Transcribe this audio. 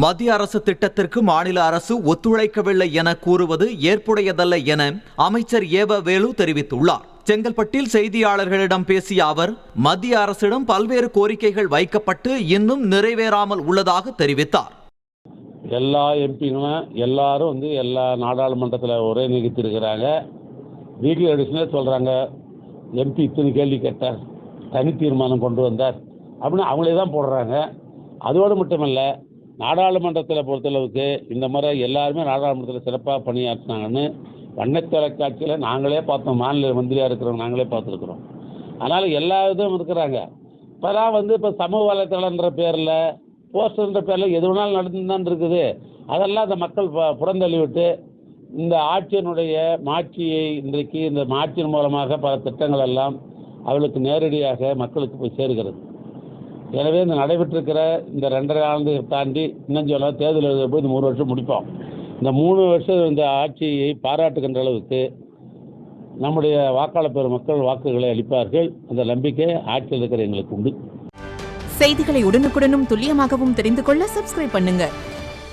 மத்திய அரசு திட்டத்திற்கு மாநில அரசு ஒத்துழைக்கவில்லை என கூறுவது ஏற்புடையதல்ல என அமைச்சர் ஏவ வேலு தெரிவித்துள்ளார். செங்கல்பட்டில் செய்தியாளர்களிடம் பேசிய அவர், மத்திய அரசிடம் பல்வேறு கோரிக்கைகள் வைக்கப்பட்டு இன்னும் நிறைவேறாமல் உள்ளதாக தெரிவித்தார். எல்லா எம்பியும் எல்லாரும் எல்லா நாடாளுமன்றத்தில் ஒரே நிகழ்த்திருக்கிறாங்க. வீடியோ எடிஷனே சொல்கிறாங்க, எம்பி இத்தனை கேள்வி கேட்டார், தனி தீர்மானம் கொண்டு வந்தார் அப்படின்னு அவங்களே தான் போடுறாங்க. அதோடு மட்டுமல்ல, நாடாளுமன்றத்தில் பொறுத்தளவுக்கு இந்த முறை எல்லாருமே நாடாளுமன்றத்தில் சிறப்பாக பணியாற்றினாங்கன்னு வண்ண தொலைக்காட்சியில் நாங்களே பார்த்தோம். மாநில மந்திரியாக இருக்கிறோம், நாங்களே பார்த்துருக்குறோம். அதனால் எல்லா இதுவும் இருக்கிறாங்க. இப்போதான் இப்போ சமூக வலைத்தளன்ற பேரில், போஸ்டர்ன்ற பேரில் எது வேணாலும் நடந்து தான் இருக்குது. அதெல்லாம் அந்த மக்கள் புறந்தள்ளி விட்டு இந்த ஆட்சியினுடைய மாட்சியை இன்றைக்கு இந்த மாட்சியின் மூலமாக பல திட்டங்கள் எல்லாம் அவர்களுக்கு நேரடியாக மக்களுக்கு போய் சேர்கிறது. எனவே இந்த நடைபெற்றிருக்கிற இந்த 2.5 ஆண்டு தாண்டி இன்னும் சொல்ல தேர்தல் எழுத போய் இந்த 3 வருஷம் முடிப்போம். இந்த 3 வருஷம் இந்த ஆட்சியை பாராட்டுகின்ற அளவுக்கு நம்முடைய வாக்காளர் பெருமக்கள் வாக்குகளை அளிப்பார்கள். அந்த நம்பிக்கை ஆட்சியில் இருக்கிற எங்களுக்கு உண்டு. செய்திகளை உடனுக்குடனும் துல்லியமாகவும் தெரிந்து கொள்ள சப்ஸ்கிரைப் பண்ணுங்க.